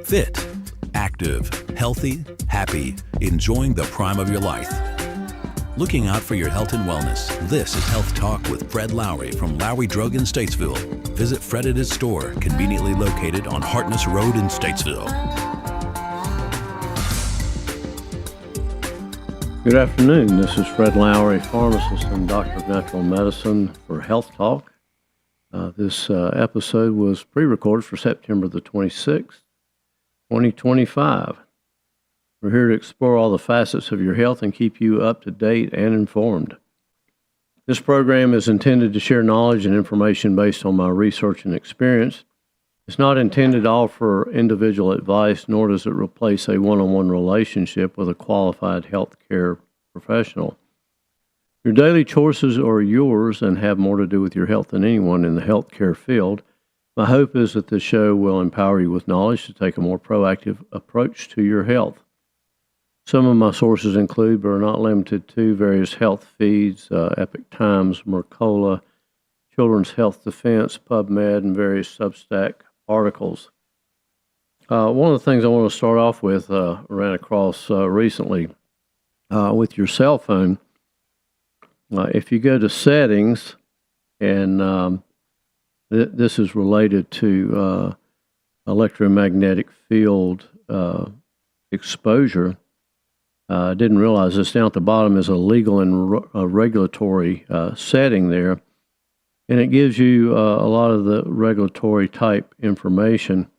Fit, active, healthy, happy, enjoying the prime of your life. Looking out for your health and wellness, this is Health Talk with Fred Lowry from Lowry Drug in Statesville. Visit Fred at his store, conveniently located on Hartness Road in Statesville. Good afternoon. This is Fred Lowry, pharmacist and doctor of natural medicine for Health Talk. This episode was pre-recorded for September the 26th, 2025. We're here to explore all the facets of your health and keep you up to date and informed. This program is intended to share knowledge and information based on my research and experience. It's not intended to offer individual advice, nor does it replace a one-on-one relationship with a qualified healthcare professional. Your daily choices are yours and have more to do with your health than anyone in the healthcare field. My hope is that this show will empower you with knowledge to take a more proactive approach to your health. Some of my sources include, but are not limited to, various health feeds, Epic Times, Mercola, Children's Health Defense, PubMed, and various Substack articles. One of the things I want to start off with, ran across recently with your cell phone. If you go to settings, and this is related to electromagnetic field exposure. I didn't realize this. Down at the bottom is a legal and regulatory setting there. And it gives you a lot of the regulatory type information.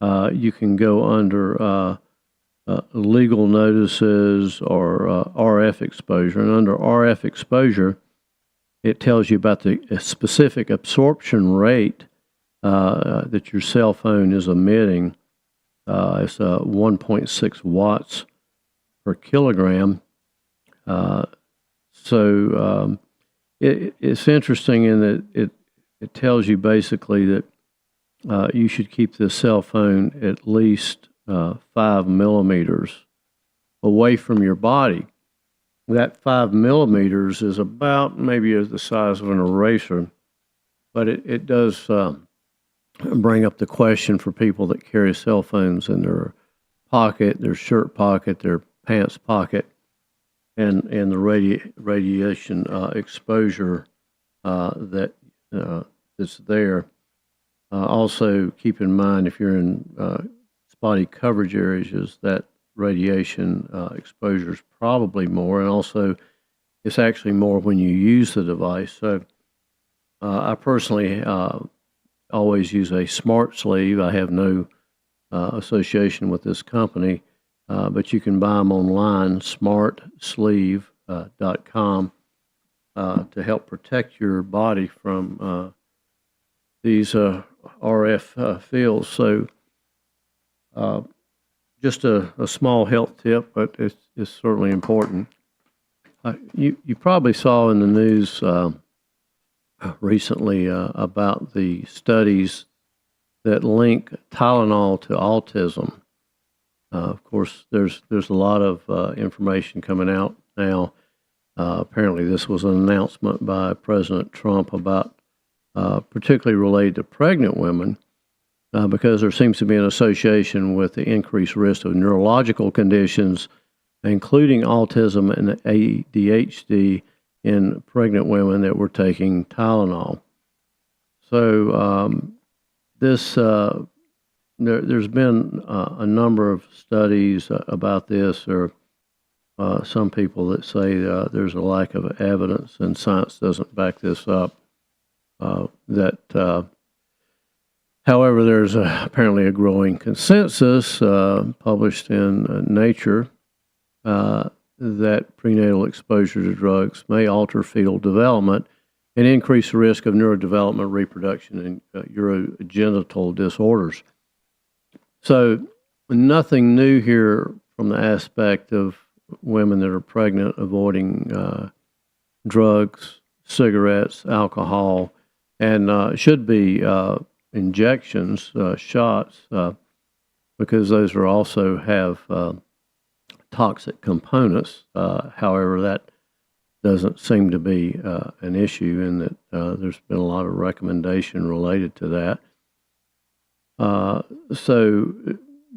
You can go under legal notices or RF exposure. And under RF exposure, it tells you about the specific absorption rate that your cell phone is emitting. It's 1.6 watts per kilogram. It's interesting in that it tells you basically that you should keep this cell phone at least 5 millimeters away from your body. That 5 millimeters is about maybe the size of an eraser, but it does bring up the question for people that carry cell phones in their pocket, their shirt pocket, their pants pocket, and the radiation exposure that's there. Also, keep in mind if you're in spotty coverage areas, that radiation exposure is probably more, and also it's actually more when you use the device. So I personally always use a smart sleeve. I have no association with this company. But you can buy them online, smartsleeve.com, to help protect your body from these RF fields. So just a small health tip, but it's certainly important. You probably saw in the news recently about the studies that link Tylenol to autism. Of course, there's a lot of information coming out now. Apparently, this was an announcement by President Trump about particularly related to pregnant women, because there seems to be an association with the increased risk of neurological conditions, including autism and ADHD, in pregnant women that were taking Tylenol. So There's been a number of studies about this, or some people that say there's a lack of evidence and science doesn't back this up. However, there's apparently a growing consensus published in Nature that prenatal exposure to drugs may alter fetal development and increase the risk of neurodevelopment, reproduction, and urogenital disorders. So nothing new here from the aspect of women that are pregnant avoiding drugs, cigarettes, alcohol, and should be injections, shots, because those are also have toxic components. However, that doesn't seem to be an issue, in that there's been a lot of recommendation related to that. So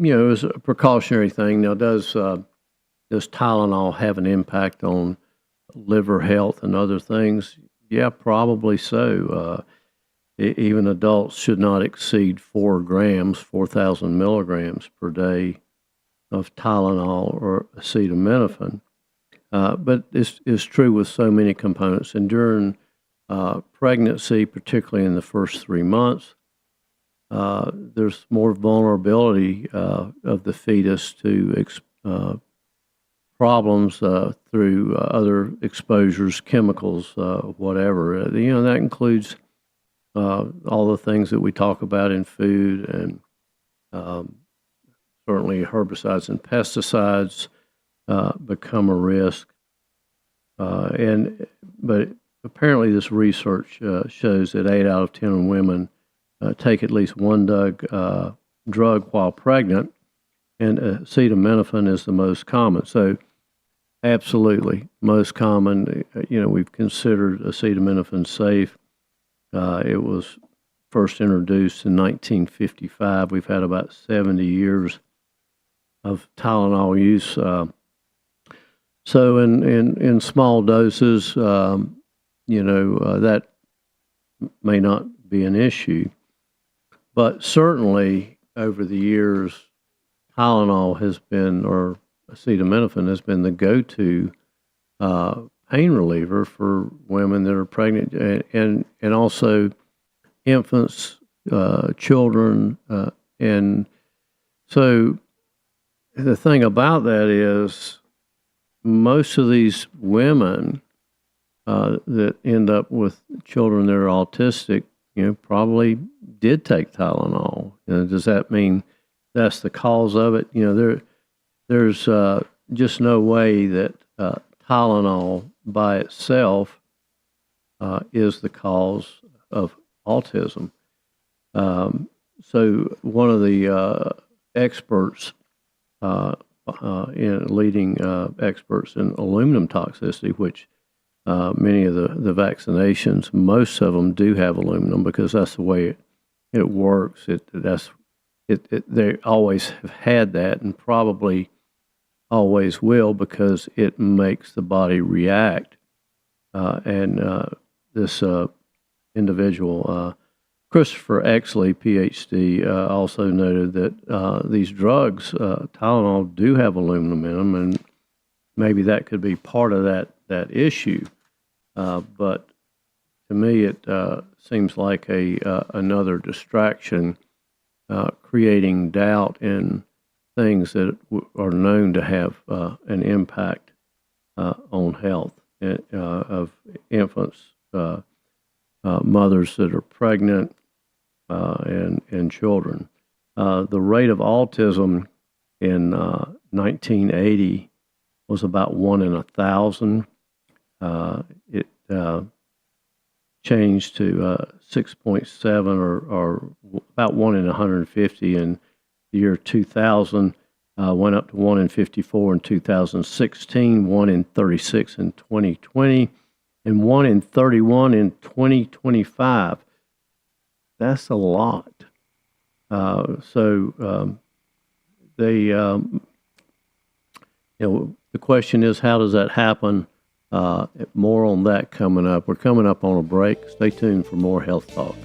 as a precautionary thing. Now, does Tylenol have an impact on liver health and other things? Yeah, probably so. Even adults should not exceed 4,000 milligrams per day of Tylenol or acetaminophen. But it's true with so many components. And during pregnancy, particularly in the first 3 months, there's more vulnerability of the fetus to problems through other exposures, chemicals, whatever. That includes all the things that we talk about in food, and certainly herbicides and pesticides become a risk. But apparently this research shows that 8 out of 10 women take at least one drug while pregnant, and acetaminophen is the most common. So absolutely, most common. We've considered acetaminophen safe. It was first introduced in 1955. We've had about 70 years of Tylenol use. So in small doses, that may not be an issue. But certainly over the years, Tylenol has been, or acetaminophen has been, the go-to pain reliever for women that are pregnant, and also infants, children, and so the thing about that is most of these women that end up with children that are autistic, probably did take Tylenol. Does that mean that's the cause of it? There's just no way that Tylenol by itself is the cause of autism. So one of the experts, leading experts in aluminum toxicity, which many of the vaccinations, most of them do have aluminum because that's the way it works. They always have had that, and probably always will, because it makes the body react. This individual, Christopher Exley, PhD, also noted that these drugs, Tylenol, do have aluminum in them, and maybe that could be part of that issue. But to me, it seems like another distraction, creating doubt in things that are known to have an impact on health of infants, mothers that are pregnant, and children. The rate of autism in 1980 was about 1 in 1,000. It changed to 6.7, or about 1 in 150 in the year 2000, went up to 1 in 54 in 2016, 1 in 36 in 2020, and 1 in 31 in 2025. That's a lot. The question is, how does that happen? More on that coming up. We're coming up on a break. Stay tuned for more Health Talk.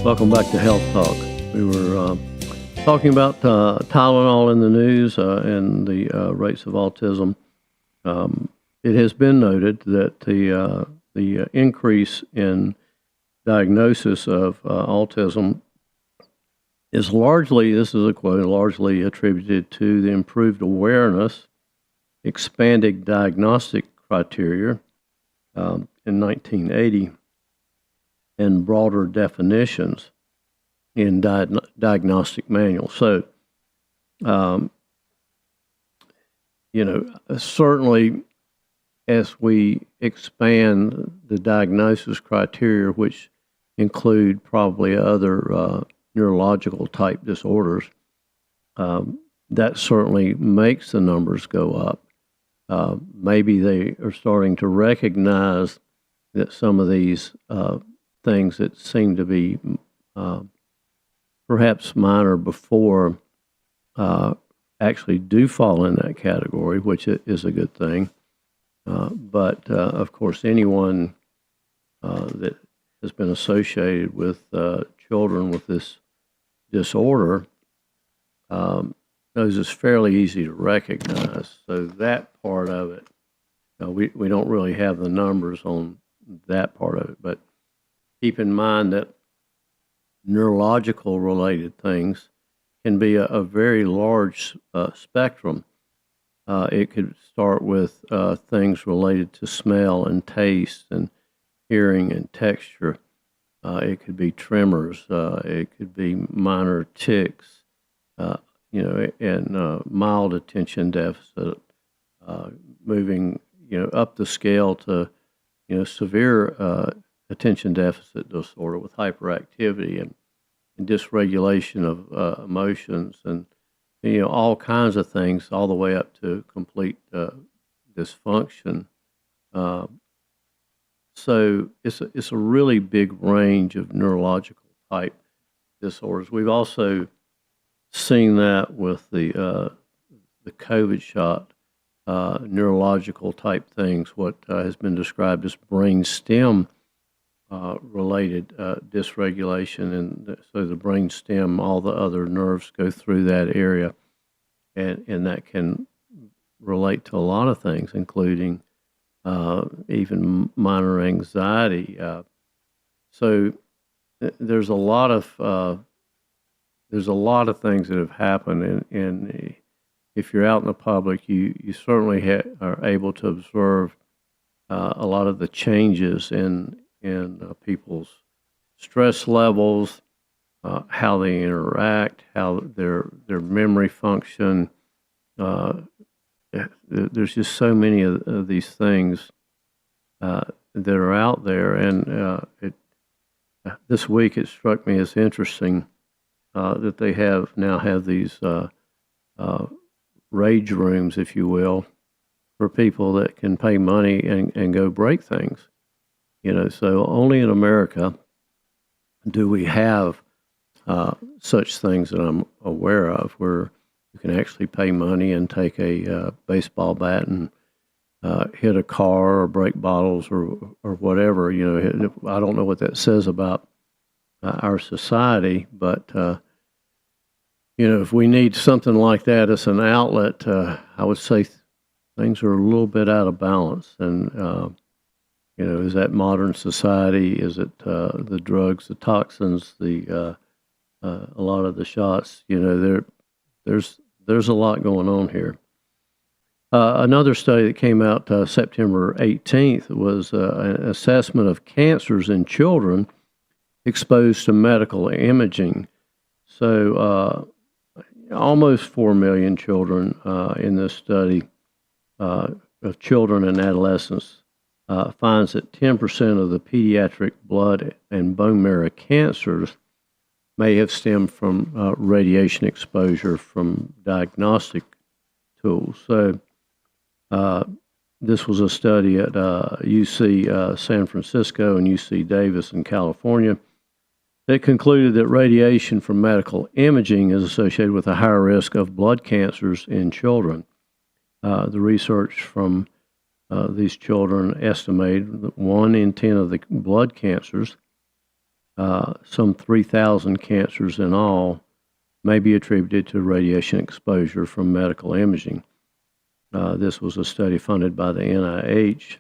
Welcome back to Health Talk. We were talking about Tylenol in the news and the rates of autism. It has been noted that the increase in diagnosis of autism is largely, this is a quote, largely attributed to the improved awareness, expanded diagnostic criteria in 1980, and broader definitions in diagnostic manuals. So, certainly as we expand the diagnosis criteria, which include probably other neurological type disorders. That certainly makes the numbers go up. Maybe they are starting to recognize that some of these things that seem to be perhaps minor before actually do fall in that category, which is a good thing. But of course, anyone that has been associated with children with this disorder knows it's fairly easy to recognize. So that part of it, we don't really have the numbers on that part of it. But keep in mind that neurological related things can be a very large spectrum. It could start with things related to smell and taste and hearing and texture. It could be tremors. It could be minor tics, and mild attention deficit, moving, up the scale to, severe attention deficit disorder with hyperactivity and dysregulation of emotions and, all kinds of things, all the way up to complete dysfunction. So it's a really big range of neurological type disorders. We've also seen that with the COVID shot, neurological type things, what has been described as brain stem related dysregulation, and so the brain stem, all the other nerves go through that area, and that can relate to a lot of things, including even minor anxiety. So there's a lot of things that have happened, and if you're out in the public, you certainly are able to observe a lot of the changes in people's stress levels, how they interact, how their memory function. There's just so many of these things that are out there, and this week it struck me as interesting that they now have these rage rooms, if you will, for people that can pay money and go break things. So only in America do we have such things that I'm aware of, where you can actually pay money and take a baseball bat and hit a car or break bottles or whatever. I don't know what that says about our society, but if we need something like that as an outlet, I would say things are a little bit out of balance. And is that modern society? Is it the drugs, the toxins, a lot of the shots? There's a lot going on here. Another study that came out September 18th was an assessment of cancers in children exposed to medical imaging. So almost 4 million children in this study of children and adolescents finds that 10% of the pediatric blood and bone marrow cancers may have stemmed from radiation exposure from diagnostic tools. So this was a study at UC San Francisco and UC Davis in California. It concluded that radiation from medical imaging is associated with a higher risk of blood cancers in children. The research from these children estimated that 1 in 10 of the blood cancers, some 3,000 cancers in all, may be attributed to radiation exposure from medical imaging. This was a study funded by the NIH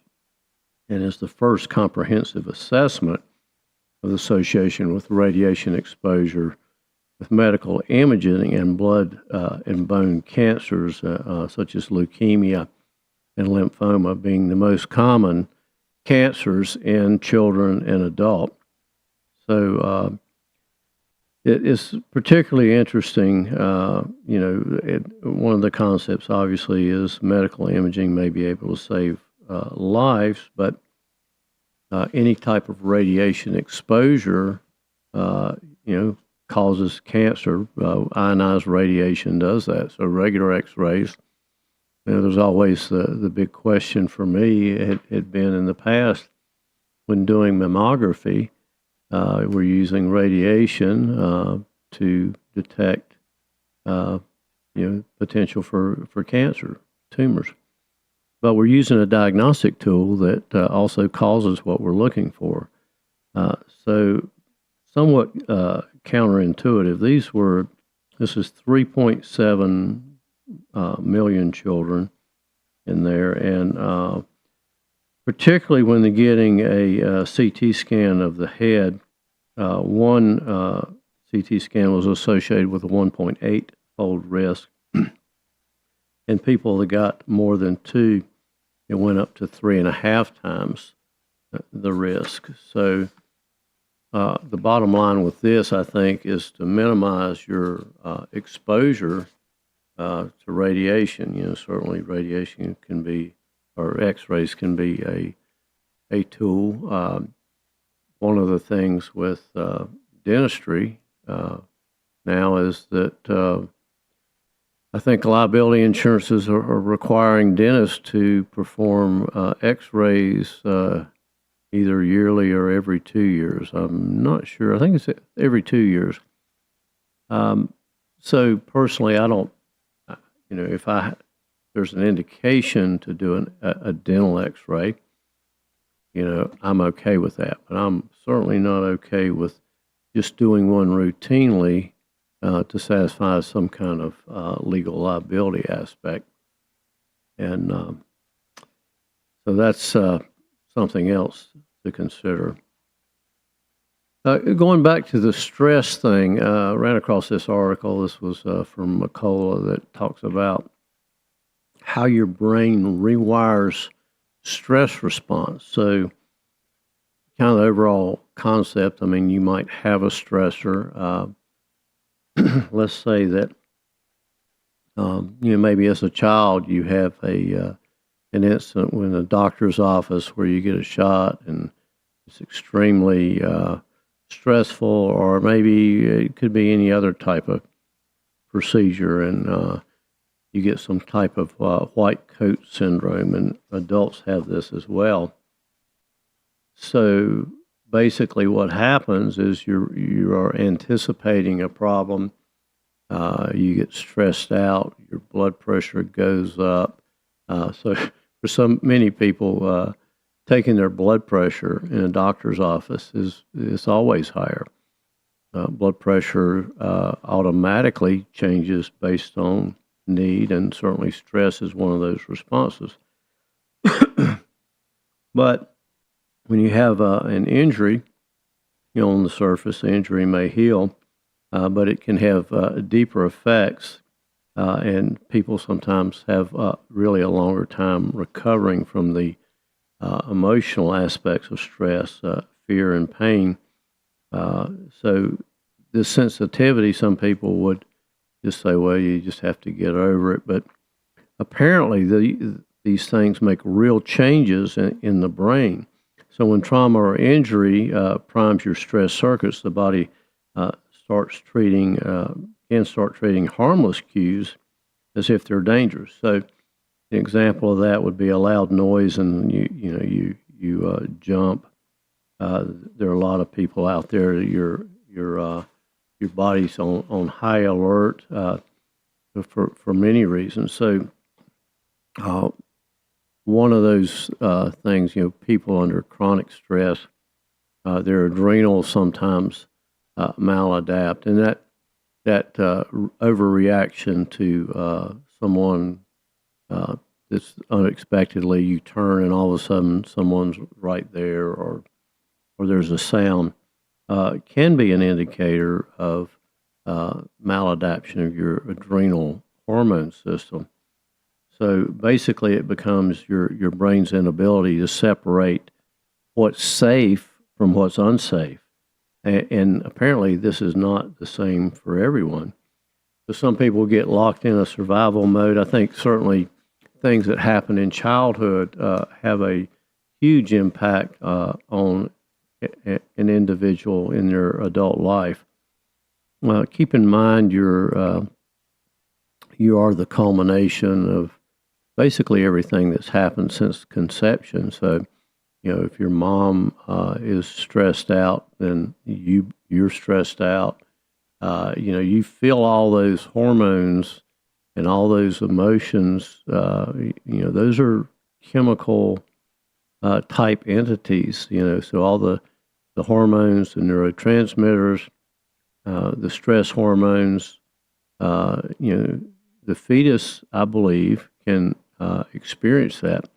and is the first comprehensive assessment of the association with radiation exposure with medical imaging and blood and bone cancers, such as leukemia and lymphoma, being the most common cancers in children and adults. So it is particularly interesting. One of the concepts, obviously, is medical imaging may be able to save lives, but any type of radiation exposure, causes cancer. Ionized radiation does that. So regular X-rays. There's always the big question for me had been in the past when doing mammography, we're using radiation to detect, potential for cancer, tumors. But we're using a diagnostic tool that also causes what we're looking for. So somewhat counterintuitive. This is 3.7 million children in there, and particularly when they're getting a CT scan of the head, one CT scan was associated with a 1.8-fold risk, and people that got more than two, it went up to 3.5 times the risk. So the bottom line with this, I think, is to minimize your exposure to radiation. Certainly radiation can be, or X-rays can be a tool. One of the things with dentistry now is that I think liability insurances are requiring dentists to perform X-rays either yearly or every 2 years. I'm not sure. I think it's every 2 years. So personally, I don't, if there's an indication to do a dental X-ray, I'm okay with that. But I'm certainly not okay with just doing one routinely to satisfy some kind of legal liability aspect. And so that's something else to consider. Going back to the stress thing, ran across this article. This was from McCullough that talks about how your brain rewires stress response. So kind of the overall concept, you might have a stressor. Let's say that, maybe as a child you have an incident in a doctor's office where you get a shot and it's extremely stressful, or maybe it could be any other type of procedure, and you get some type of white coat syndrome, and adults have this as well. So basically what happens is you are anticipating a problem, you get stressed out, your blood pressure goes up. So for many people, taking their blood pressure in a doctor's office is always higher. Blood pressure automatically changes based on need, and certainly stress is one of those responses. But when you have an injury, on the surface, the injury may heal, but it can have deeper effects, and people sometimes have really a longer time recovering from the emotional aspects of stress, fear and pain. So this sensitivity, some people would just say, well, you just have to get over it. But apparently these things make real changes in the brain. So when trauma or injury primes your stress circuits, the body can start treating harmless cues as if they're dangerous. So an example of that would be a loud noise, and you jump. There are a lot of people out there. Your body's on high alert for many reasons. So one of those things, people under chronic stress, their adrenals sometimes maladapt, and that overreaction to someone that's unexpectedly, you turn and all of a sudden someone's right there, or there's a sound, can be an indicator of maladaptation of your adrenal hormone system. So basically it becomes your brain's inability to separate what's safe from what's unsafe. And apparently this is not the same for everyone. So some people get locked in a survival mode. I think certainly things that happen in childhood have a huge impact on an individual in their adult life. Keep in mind you are the culmination of basically everything that's happened since conception. So, if your mom is stressed out, then you're stressed out. You feel all those hormones and all those emotions. Those are chemical type entities. So all the hormones, the neurotransmitters, the stress hormones. The fetus, I believe, can experience that.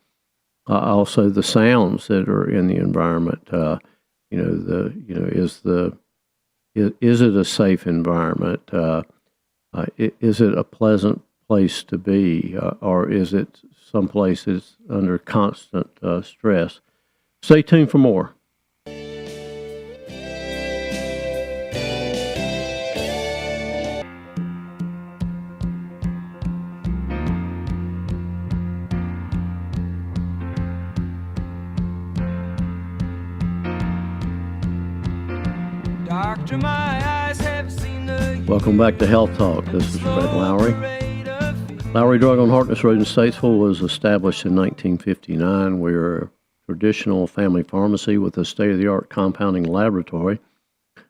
Also, the sounds that are in the environment. Is it a safe environment? Is it a pleasant place to be, or is it someplace that's under constant stress? Stay tuned for more. Doctor, my eyes have seen the Welcome back to Health Talk. This is Fred Lowry. Lowry Drug on Harkness Road in Statesville was established in 1959. We're a traditional family pharmacy with a state-of-the-art compounding laboratory.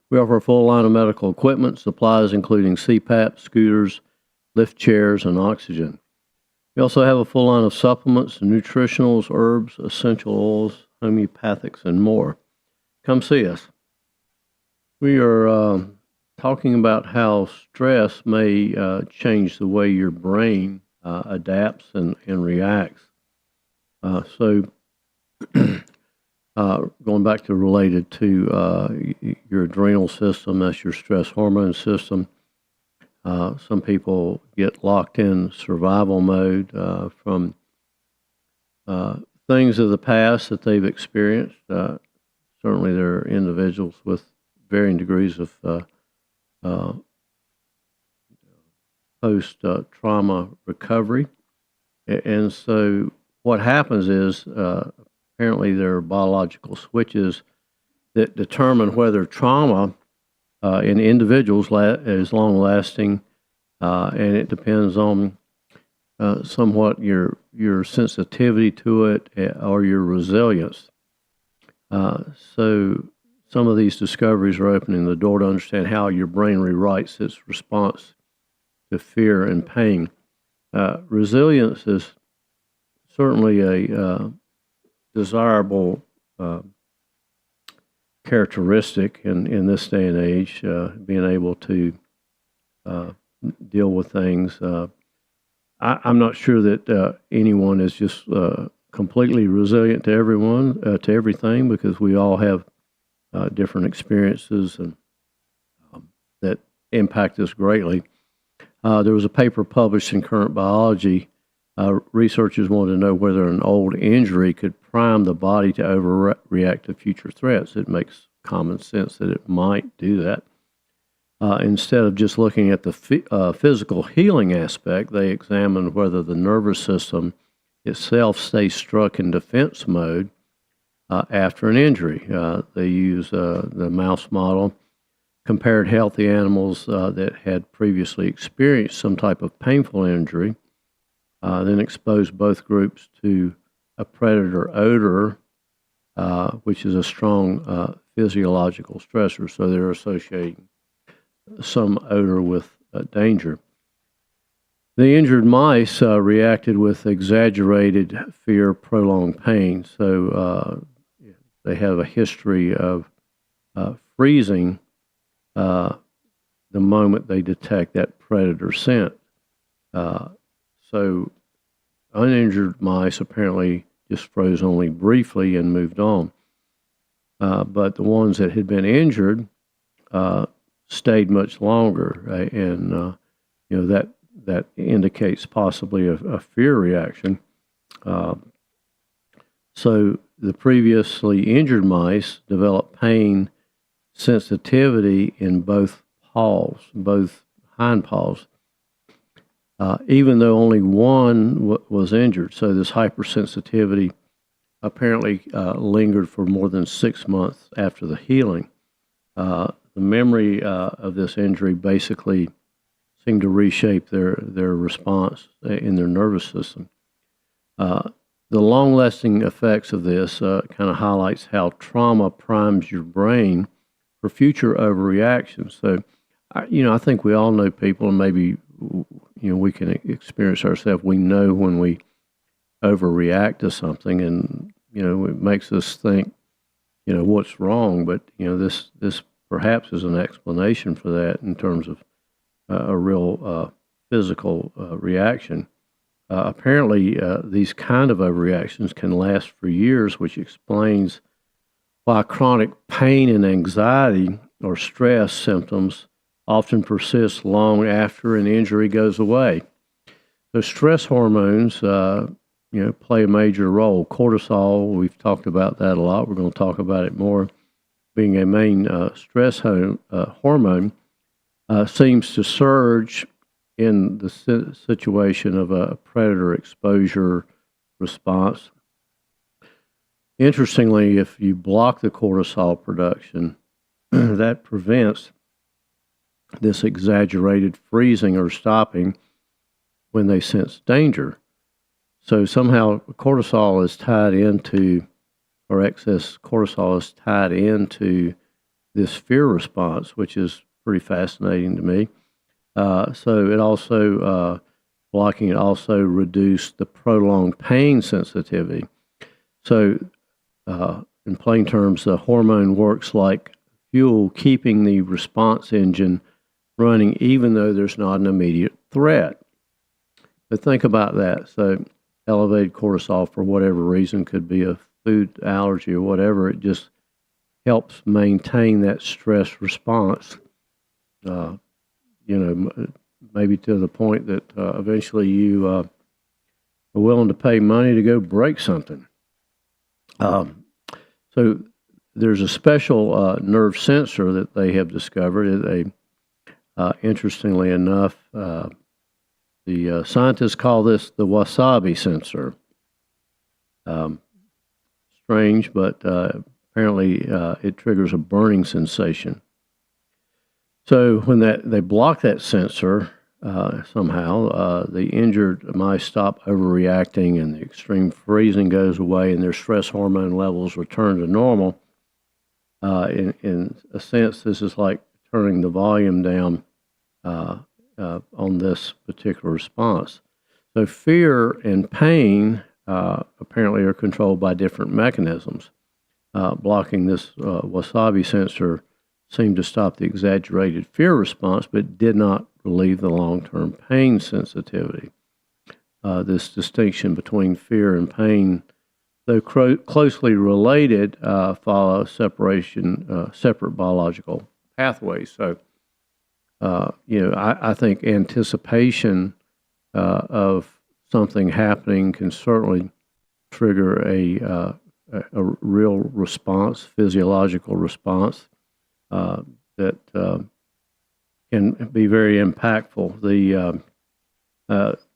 We offer a full line of medical equipment, supplies including CPAP, scooters, lift chairs, and oxygen. We also have a full line of supplements, nutritionals, herbs, essential oils, homeopathics, and more. Come see us. We are talking about how stress may change the way your brain adapts and reacts. Going back to related to your adrenal system, that's your stress hormone system. Some people get locked in survival mode from things of the past that they've experienced. Certainly there are individuals with varying degrees of post-trauma recovery. And so what happens is apparently there are biological switches that determine whether trauma in individuals is long-lasting, and it depends on somewhat your sensitivity to it or your resilience. So some of these discoveries are opening the door to understand how your brain rewrites its response to fear and pain. Resilience is certainly a desirable characteristic in this day and age, being able to deal with things. I'm not sure that anyone is just completely resilient to everything, because we all have different experiences and that impact us greatly. There was a paper published in Current Biology. Researchers wanted to know whether an old injury could prime the body to overreact to future threats. It makes common sense that it might do that. Instead of just looking at the physical healing aspect, they examined whether the nervous system itself stays struck in defense mode after an injury. They used the mouse model, compared healthy animals that had previously experienced some type of painful injury, then exposed both groups to a predator odor, which is a strong physiological stressor. So they're associating some odor with danger. The injured mice reacted with exaggerated fear, prolonged pain. So they have a history of freezing the moment they detect that predator scent. So uninjured mice apparently just froze only briefly and moved on. But the ones that had been injured stayed much longer, right? And that indicates possibly a fear reaction. So the previously injured mice developed pain sensitivity in both paws, both hind paws, even though only one was injured. So this hypersensitivity apparently lingered for more than 6 months after the healing. The memory of this injury basically seemed to reshape their response in their nervous system. The long-lasting effects of this kind of highlights how trauma primes your brain for future overreactions. So, I think we all know people, and maybe we can experience ourselves. We know when we overreact to something, and it makes us think, what's wrong. But this perhaps is an explanation for that in terms of a real physical reaction. Apparently, these kind of overreactions can last for years, which explains why chronic pain and anxiety or stress symptoms often persist long after an injury goes away. So stress hormones, play a major role. Cortisol, we've talked about that a lot. We're going to talk about it more. Being a main stress hormone, seems to surge in the situation of a predator exposure response. Interestingly, if you block the cortisol production, that prevents this exaggerated freezing or stopping when they sense danger. So somehow cortisol is tied into, or excess cortisol is tied into this fear response, which is pretty fascinating to me. So it also, blocking it also reduced the prolonged pain sensitivity. So in plain terms, the hormone works like fuel, keeping the response engine running even though there's not an immediate threat. But think about that. So elevated cortisol, for whatever reason, could be a food allergy or whatever. It just helps maintain that stress response, maybe to the point that eventually you are willing to pay money to go break something. So there's a special nerve sensor that they have discovered. Interestingly enough, the scientists call this the wasabi sensor. Strange, but apparently it triggers a burning sensation. So when they block that sensor, somehow the injured mice stop overreacting, and the extreme freezing goes away, and their stress hormone levels return to normal. In a sense, this is like turning the volume down on this particular response. So fear and pain apparently are controlled by different mechanisms. Blocking this wasabi sensor seemed to stop the exaggerated fear response, but did not relieve the long-term pain sensitivity. This distinction between fear and pain, though closely related, follow separate biological pathways. So, I think anticipation of something happening can certainly trigger a real response, physiological response that can be very impactful.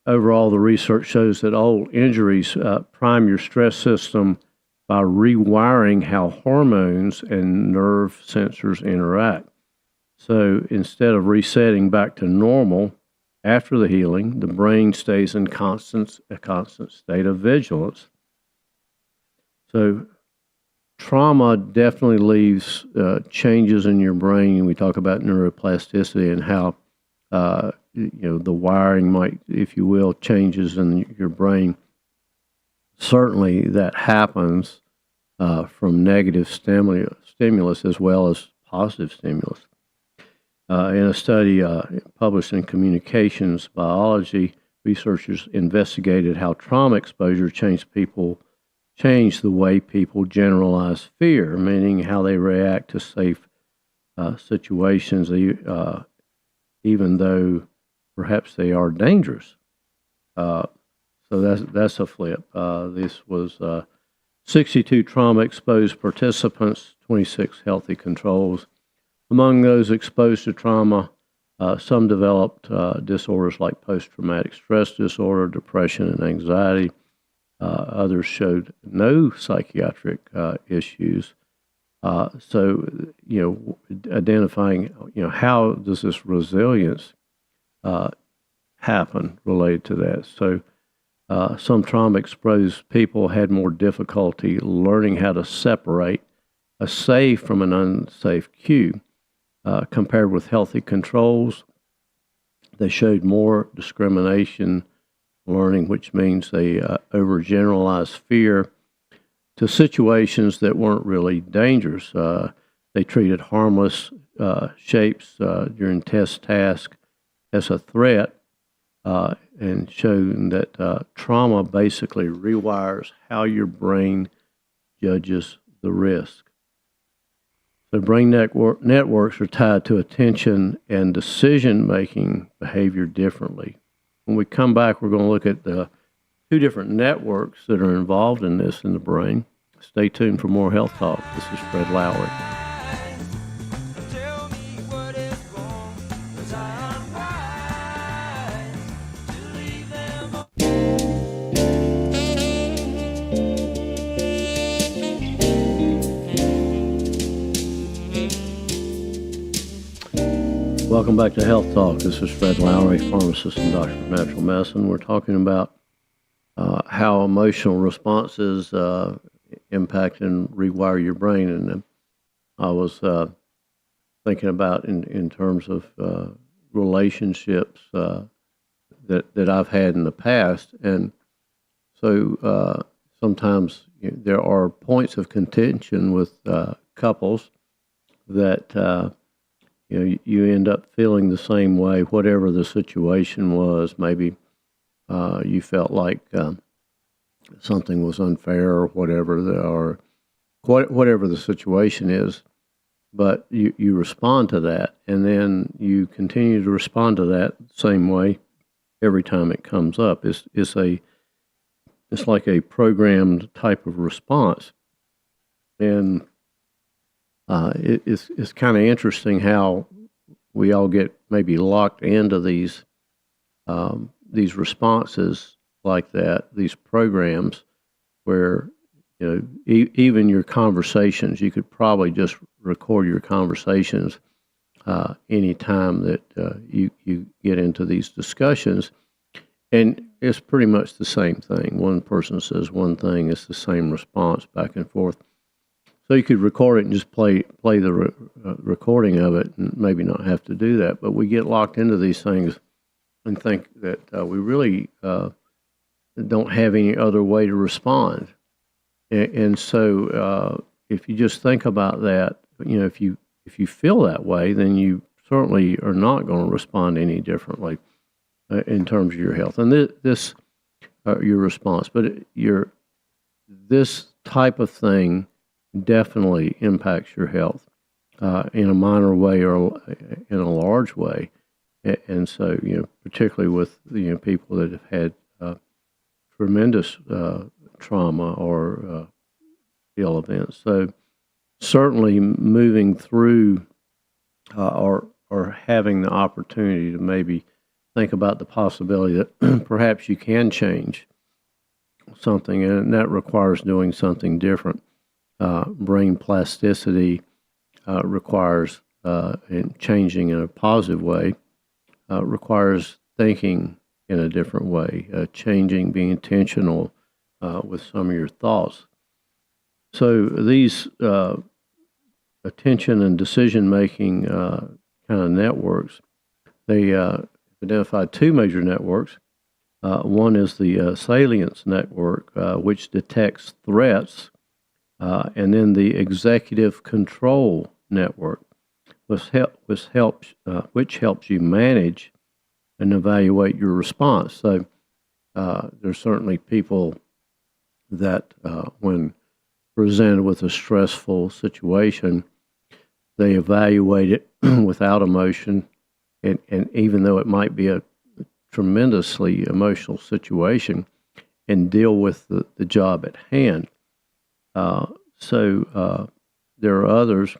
Overall, the research shows that old injuries prime your stress system by rewiring how hormones and nerve sensors interact. So instead of resetting back to normal after the healing, the brain stays in a constant state of vigilance. So trauma definitely leaves changes in your brain. We talk about neuroplasticity and how the wiring might, if you will, changes in your brain. Certainly that happens from negative stimulus as well as positive stimulus. In a study published in Communications Biology, researchers investigated how trauma exposure changed the way people generalize fear, meaning how they react to safe situations, even though perhaps they are dangerous. So that's a flip. This was 62 trauma-exposed participants, 26 healthy controls. Among those exposed to trauma, some developed disorders like post-traumatic stress disorder, depression, and anxiety. Others showed no psychiatric issues. So, identifying, how does this resilience happen related to that? So, some trauma-exposed people had more difficulty learning how to separate a safe from an unsafe cue. Compared with healthy controls, they showed more discrimination learning, which means they overgeneralized fear to situations that weren't really dangerous. They treated harmless shapes during test tasks as a threat, and showing that trauma basically rewires how your brain judges the risk. The brain networks are tied to attention and decision-making behavior differently. When we come back, we're going to look at the two different networks that are involved in this in the brain. Stay tuned for more Health Talk. This is Fred Lowry. Tell me what is wrong, 'cause I'm wise to leave them all. Welcome back to Health Talk. This is Fred Lowry, pharmacist and doctor of natural medicine. We're talking about how emotional responses impact and rewire your brain. And I was thinking about in terms of relationships that I've had in the past. And so sometimes there are points of contention with couples that you end up feeling the same way, whatever the situation was. Maybe you felt like something was unfair or whatever, whatever the situation is, but you respond to that, and then you continue to respond to that same way every time it comes up. It's like a programmed type of response, and it's kind of interesting how we all get maybe locked into these responses like that, these programs where even your conversations, you could probably just record your conversations any time that you get into these discussions, and it's pretty much the same thing. One person says one thing, it's the same response back and forth. So you could record it and just play the recording of it, and maybe not have to do that. But we get locked into these things and think that we really don't have any other way to respond. And so if you just think about that, if you feel that way, then you certainly are not going to respond any differently in terms of your health. And this your response, but this type of thing definitely impacts your health in a minor way or in a large way. And so, particularly with people that have had tremendous trauma or ill events. So certainly moving through or having the opportunity to maybe think about the possibility that perhaps you can change something, and that requires doing something different. Brain plasticity requires changing in a positive way, requires thinking in a different way, changing, being intentional with some of your thoughts. So these attention and decision-making kind of networks, they identified two major networks. One is the salience network, which detects threats, and then the executive control network, which helps you manage and evaluate your response. So there's certainly people that when presented with a stressful situation, they evaluate it without emotion, and even though it might be a tremendously emotional situation, and deal with the job at hand. So there are others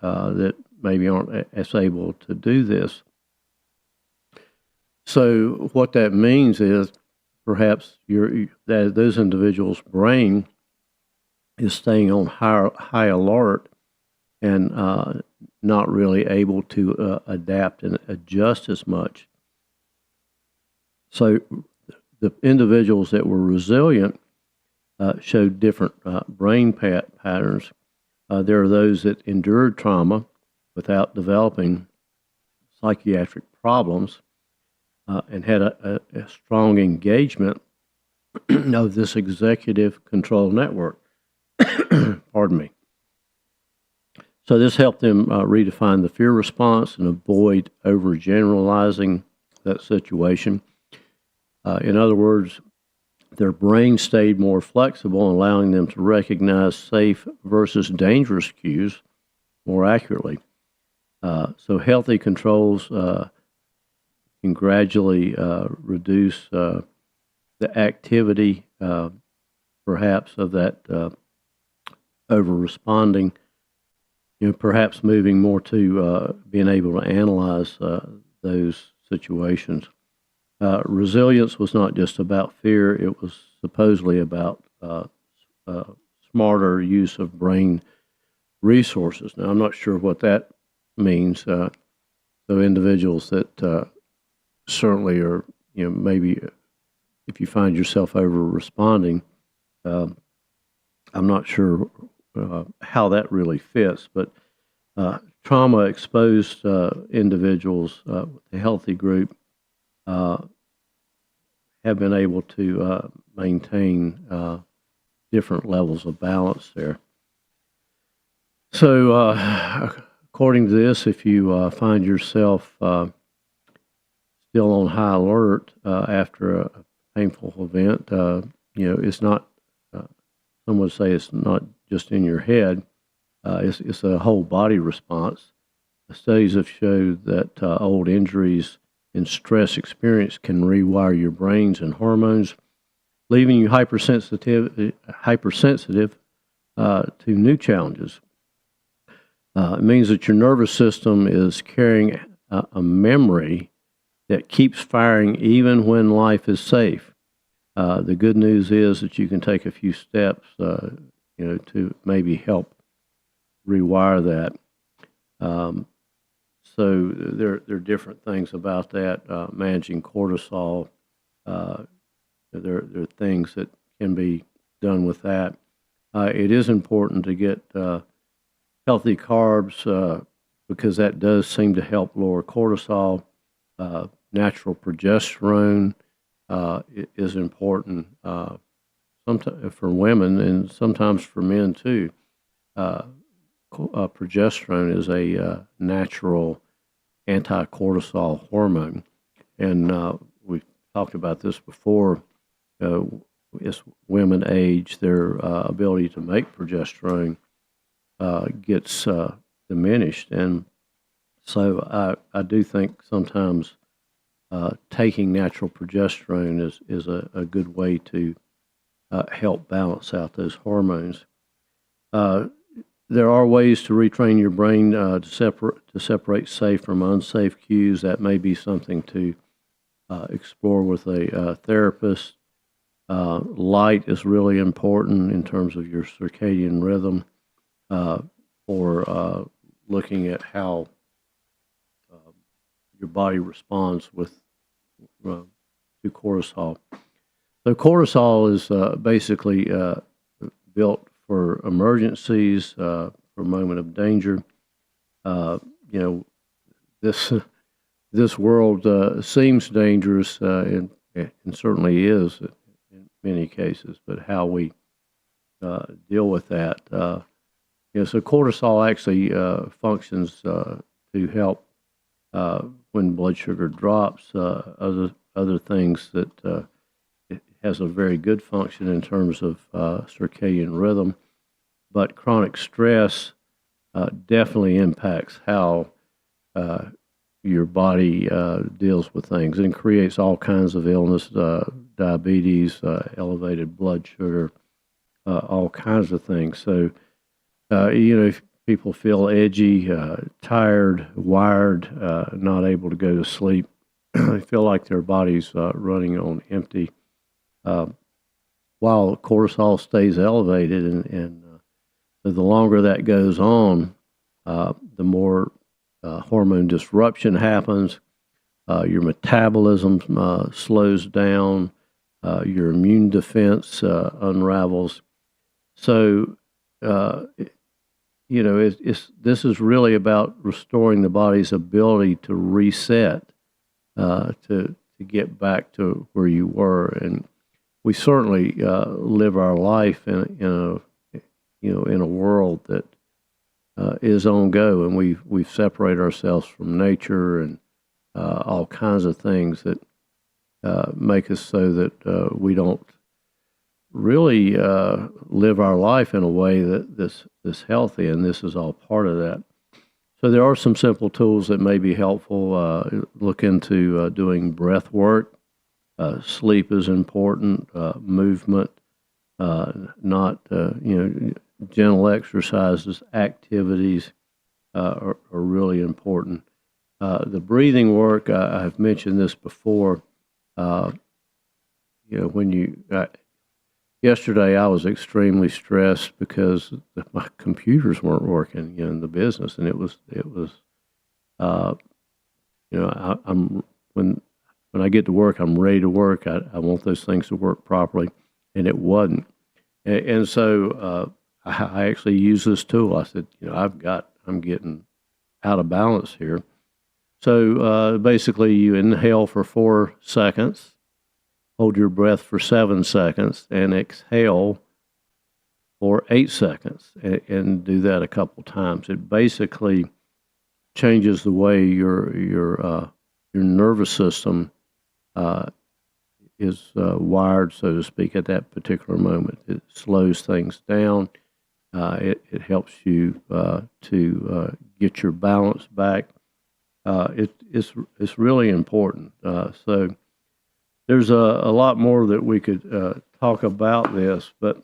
that maybe aren't as able to do this. So what that means is perhaps those individuals' brain is staying on high alert and not really able to adapt and adjust as much. So the individuals that were resilient showed different brain patterns. There are those that endured trauma without developing psychiatric problems and had a strong engagement of this executive control network. Pardon me. So this helped them redefine the fear response and avoid overgeneralizing that situation. In other words, their brain stayed more flexible, allowing them to recognize safe versus dangerous cues more accurately. So healthy controls can gradually reduce the activity, perhaps, of that over-responding, perhaps moving more to being able to analyze those situations. Resilience was not just about fear, it was supposedly about smarter use of brain resources. Now, I'm not sure what that means. So individuals that certainly are, maybe if you find yourself over-responding, I'm not sure how that really fits, but trauma-exposed individuals, the healthy group, have been able to maintain different levels of balance there. So, according to this, if you find yourself still on high alert after a painful event, it's not. Some would say it's not just in your head; it's a whole body response. The studies have showed that old injuries and stress experience can rewire your brains and hormones, leaving you hypersensitive to new challenges. It means that your nervous system is carrying a memory that keeps firing even when life is safe. The good news is that you can take a few steps, to maybe help rewire that. So there are different things about that. Managing cortisol, there are things that can be done with that. It is important to get healthy carbs because that does seem to help lower cortisol. Natural progesterone is important sometimes for women and sometimes for men too. Progesterone is a natural anti-cortisol hormone, and we've talked about this before. As women age, their ability to make progesterone gets diminished, and so I do think sometimes taking natural progesterone is a good way to help balance out those hormones. There are ways to retrain your brain to separate safe from unsafe cues. That may be something to explore with a therapist. Light is really important in terms of your circadian rhythm for looking at how your body responds to cortisol. So cortisol is basically built for emergencies, for a moment of danger. This world seems dangerous, and certainly is in many cases. But how we deal with that, so cortisol actually functions to help when blood sugar drops. Other things that it has a very good function in terms of circadian rhythm, but chronic stress definitely impacts how your body deals with things and creates all kinds of illness, diabetes, elevated blood sugar, all kinds of things. So, if people feel edgy, tired, wired, not able to go to sleep, they feel like their body's running on empty. while cortisol stays elevated, and the longer that goes on, the more hormone disruption happens. Your metabolism slows down. Your immune defense unravels. So, this is really about restoring the body's ability to reset, to get back to where you were. And we certainly live our life in a world that is on go, and we've separated ourselves from nature and all kinds of things that make us so that we don't really live our life in a way that's healthy, and this is all part of that. So there are some simple tools that may be helpful. Look into doing breath work. Sleep is important. Movement, not gentle exercises, activities are really important. The breathing work, I've mentioned this before. Yesterday I was extremely stressed because my computers weren't working in the business, and it was I'm when I get to work, I'm ready to work. I want those things to work properly, and it wasn't. And so I actually used this tool. I said, I'm getting out of balance here. So basically, you inhale for 4 seconds, hold your breath for 7 seconds, and exhale for 8 seconds, and do that a couple times. It basically changes the way your nervous system is wired, so to speak, at that particular moment. It slows things down. It helps you to get your balance back. It's really important. So there's a lot more that we could talk about this, but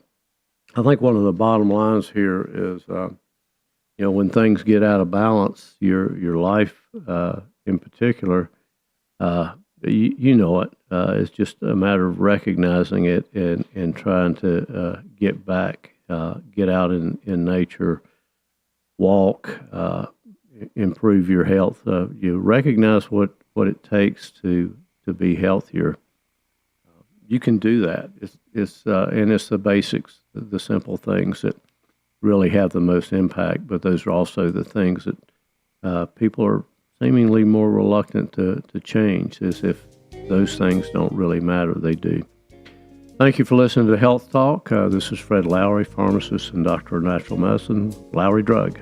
I think one of the bottom lines here is, when things get out of balance, your life in particular, it's just a matter of recognizing it and trying to get back, get out in nature, walk, improve your health. You recognize what it takes to be healthier. You can do that. It's the basics, the simple things that really have the most impact. But those are also the things that people are seemingly more reluctant to change, as if those things don't really matter. They do. Thank you for listening to Health Talk. This is Fred Lowry, pharmacist and doctor of natural medicine, Lowry Drug.